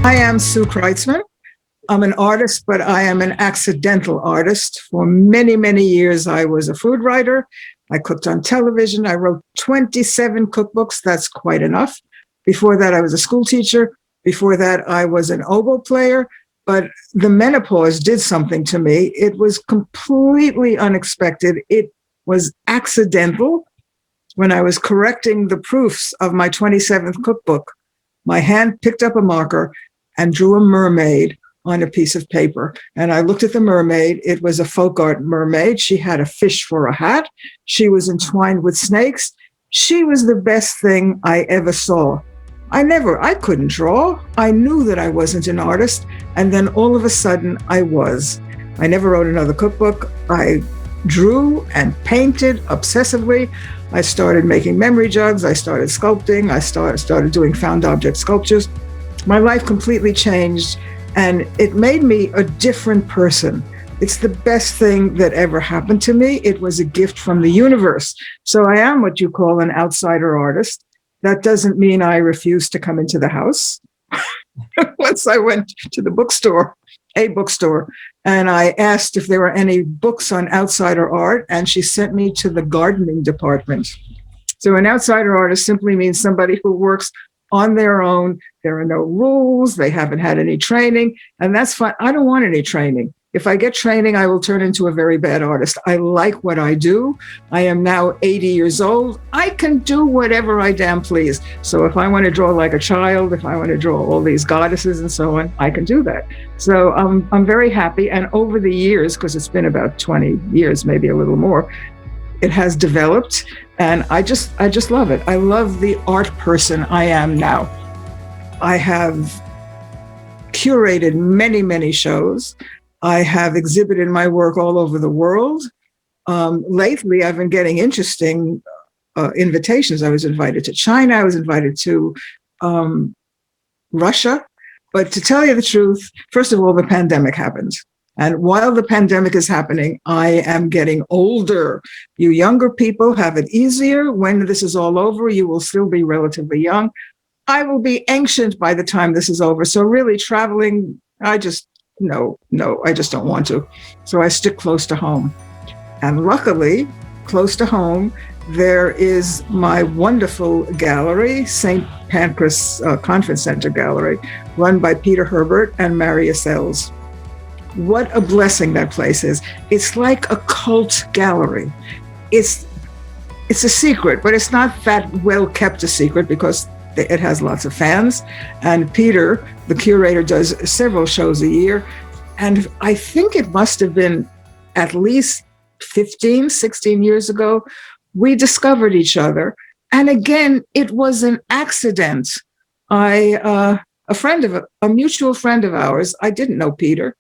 I am Sue Kreitzman. I'm an artist, but I am an accidental artist. For many, many years, I was a food writer. I cooked on television. I wrote 27 cookbooks. That's quite enough. Before that, I was a school teacher. Before that, I was an oboe player. But the menopause did something to me. It was completely unexpected. It was accidental. When I was correcting the proofs of my 27th cookbook, my hand picked up a marker and drew a mermaid on a piece of paper. And I looked at the mermaid. It was a folk art mermaid. She had a fish for a hat. She was entwined with snakes. She was the best thing I ever saw. I couldn't draw. I knew that I wasn't an artist. And then all of a sudden I was. I never wrote another cookbook. I drew and painted obsessively. I started making memory jugs. I started sculpting. I started doing found object sculptures. My life completely changed, and it made me a different person. It's the best thing that ever happened to me. It was a gift from the universe. So I am what you call an outsider artist. That doesn't mean I refuse to come into the house. Once I went to the bookstore, and I asked if there were any books on outsider art, and she sent me to the gardening department. So an outsider artist simply means somebody who works on their own. There are no rules. They haven't had any training, and that's fine. I don't want any training. If I get training, I will turn into a very bad artist. I like what I do. I am now 80 years old. I can do whatever I damn please. So if I want to draw like a child, if I want to draw all these goddesses and so on, I can do that. So I'm very happy. And over the years, because it's been about 20 years, maybe a little more, it has developed. And I just love it. I love the art person I am now. I have curated many, many shows. I have exhibited my work all over the world. Lately, I've been getting interesting invitations. I was invited to China. I was invited to Russia. But to tell you the truth, first of all, the pandemic happened. And while the pandemic is happening, I am getting older. You younger people have it easier. When this is all over, you will still be relatively young. I will be ancient by the time this is over. So really traveling, I just don't want to. So I stick close to home. And luckily, close to home, there is my wonderful gallery, St. Pancras Conference Center Gallery, run by Peter Herbert and Marius ELS. What a blessing that place is. It's like a cult gallery. It's a secret, but it's not that well kept a secret because it has lots of fans. And Peter, the curator, does several shows a year. And I think it must have been at least 15, 16 years ago, we discovered each other. And again, it was an accident. A mutual friend of ours, I didn't know Peter.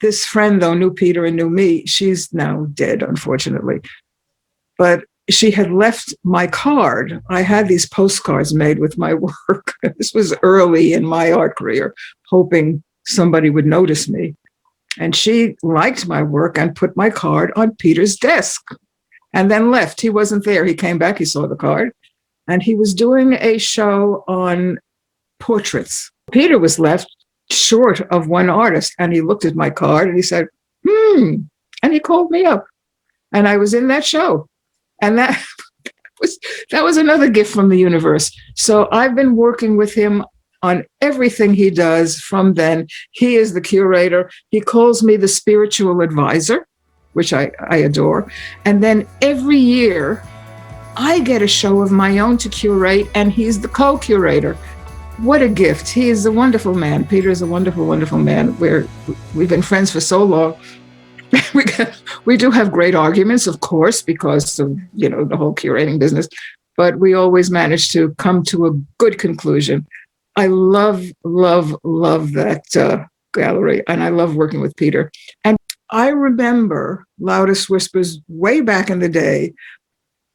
This friend, though, knew Peter and knew me. She's now dead, unfortunately. But she had left my card. I had these postcards made with my work. This was early in my art career, hoping somebody would notice me. And she liked my work and put my card on Peter's desk and then left. He wasn't there. He came back, he saw the card, and he was doing a show on portraits. Peter was left short of one artist, and he looked at my card and he said, and he called me up. And I was in that show. And that was another gift from the universe. So I've been working with him on everything he does from then. He is the curator. He calls me the spiritual advisor, which I adore. And then every year I get a show of my own to curate, and he's the co-curator. What a gift. He is a wonderful man. Peter is a wonderful, wonderful man. We've been friends for so long. We do have great arguments, of course, because of, the whole curating business, but we always manage to come to a good conclusion. I love, love, love that gallery, and I love working with Peter. And I remember Loudest Whispers way back in the day.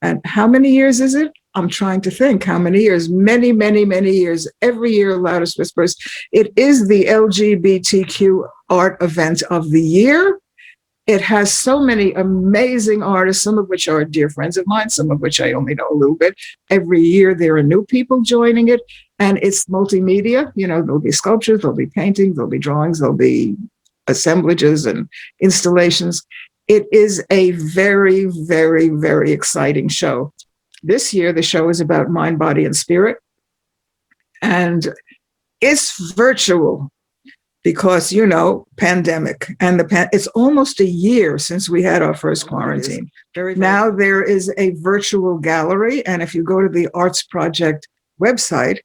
And how many years is it? I'm trying to think how many years. Many, many, many years. Every year, Loudest Whispers. It is the LGBTQ art event of the year. It has so many amazing artists, some of which are dear friends of mine, some of which I only know a little bit. Every year there are new people joining it. And it's multimedia. There'll be sculptures, there'll be paintings, there'll be drawings, there'll be assemblages and installations. It is a very, very, very exciting show. This year, the show is about mind, body, and spirit. And it's virtual because, pandemic. And it's almost a year since we had our first quarantine. Now there is a virtual gallery. And if you go to the Arts Project website,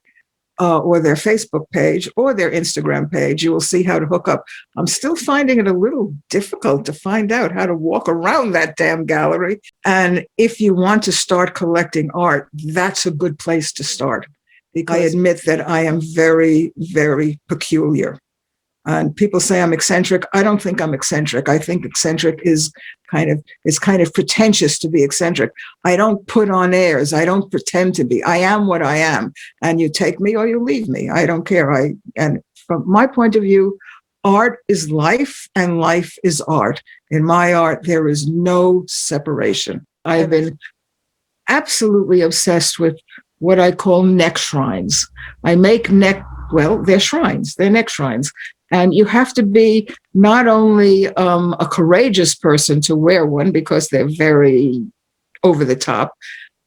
or their Facebook page or their Instagram page, you will see how to hook up. I'm still finding it a little difficult to find out how to walk around that damn gallery. And if you want to start collecting art, that's a good place to start. Because I admit that I am very, very peculiar. And people say I'm eccentric. I don't think I'm eccentric. I think eccentric is kind of pretentious to be eccentric. I don't put on airs. I don't pretend to be. I am what I am. And you take me or you leave me. I don't care. And from my point of view, art is life and life is art. In my art, there is no separation. I've been absolutely obsessed with what I call Neckshrines. I make they're shrines. They're Neckshrines. And you have to be not only a courageous person to wear one because they're very over the top.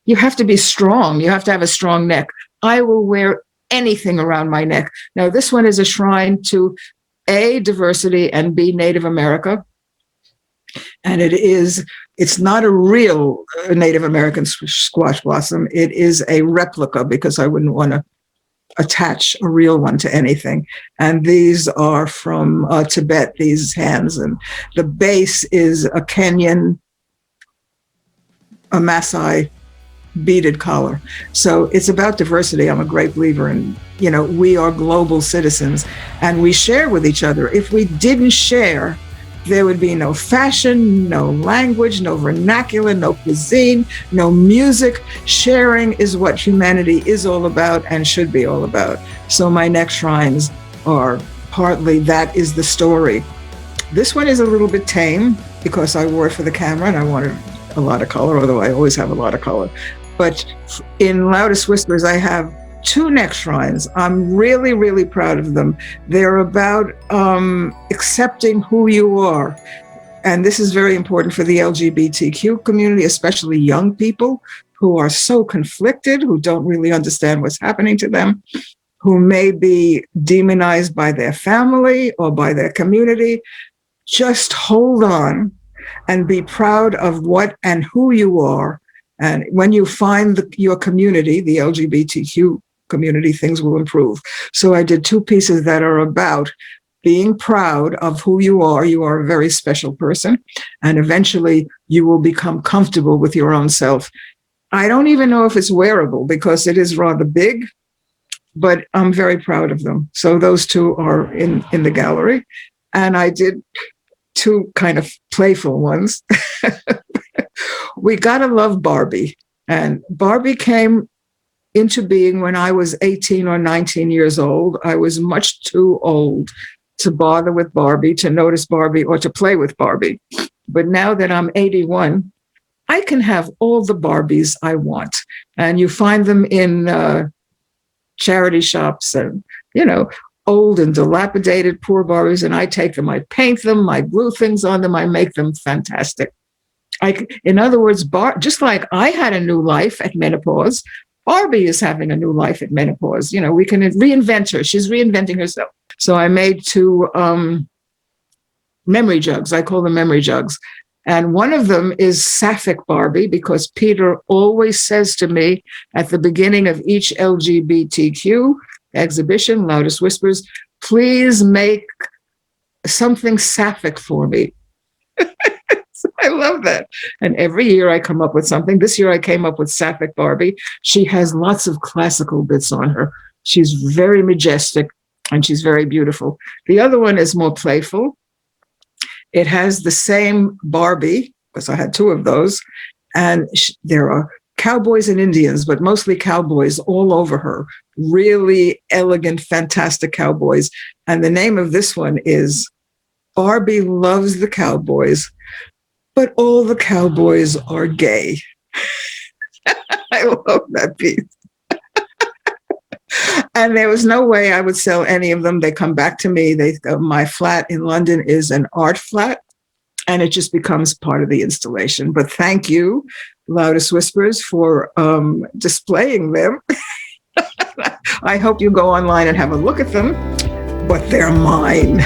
You have to be strong. You have to have a strong neck. I will wear anything around my neck. Now, this one is a shrine to A, diversity, and B, Native America. And it's not a real Native American squash blossom. It is a replica because I wouldn't want to attach a real one to anything. And these are from Tibet, these hands. And the base is a Kenyan, a Maasai beaded collar. So it's about diversity. I'm a great believer in, we are global citizens and we share with each other. If we didn't share, there would be no fashion, no language, no vernacular, no cuisine, no music. Sharing is what humanity is all about and should be all about. So my Neckshrines are partly that is the story. This one is a little bit tame because I wore it for the camera and I wanted a lot of color, although I always have a lot of color. But in Loudest Whispers, I have 2 Neckshrines. I'm really, really proud of them. They're about accepting who you are. And this is very important for the LGBTQ community, especially young people who are so conflicted, who don't really understand what's happening to them, who may be demonized by their family or by their community. Just hold on and be proud of what and who you are. And when you find your community, the LGBTQ community, things will improve. So I did 2 pieces that are about being proud of who you are. You are a very special person, and eventually you will become comfortable with your own self. I don't even know if it's wearable because it is rather big, but I'm very proud of them. So those 2 are in the gallery. And I did 2 kind of playful ones. We gotta love Barbie. And Barbie came into being when I was 18 or 19 years old. I was much too old to bother with Barbie, to notice Barbie, or to play with Barbie. But now that I'm 81, I can have all the Barbies I want. And you find them in charity shops and, old and dilapidated poor Barbies. And I take them, I paint them, I glue things on them, I make them fantastic. In other words, just like I had a new life at menopause, Barbie is having a new life at menopause. We can reinvent her. She's reinventing herself. So I made 2 memory jugs. I call them memory jugs. And one of them is Sapphic Barbie, because Peter always says to me at the beginning of each LGBTQ exhibition, Loudest Whispers, please make something sapphic for me. I love that. And every year I come up with something. This year I came up with Sapphic Barbie. She has lots of classical bits on her. She's very majestic and she's very beautiful. The other one is more playful. It has the same Barbie, because I had 2 of those, and there are cowboys and Indians, but mostly cowboys all over her. Really elegant, fantastic cowboys. And the name of this one is Barbie Loves the Cowboys, but all the cowboys are gay. I love that piece. And there was no way I would sell any of them. They come back to me. My flat in London is an art flat, and it just becomes part of the installation. But thank you, Loudest Whispers, for displaying them. I hope you go online and have a look at them, but they're mine.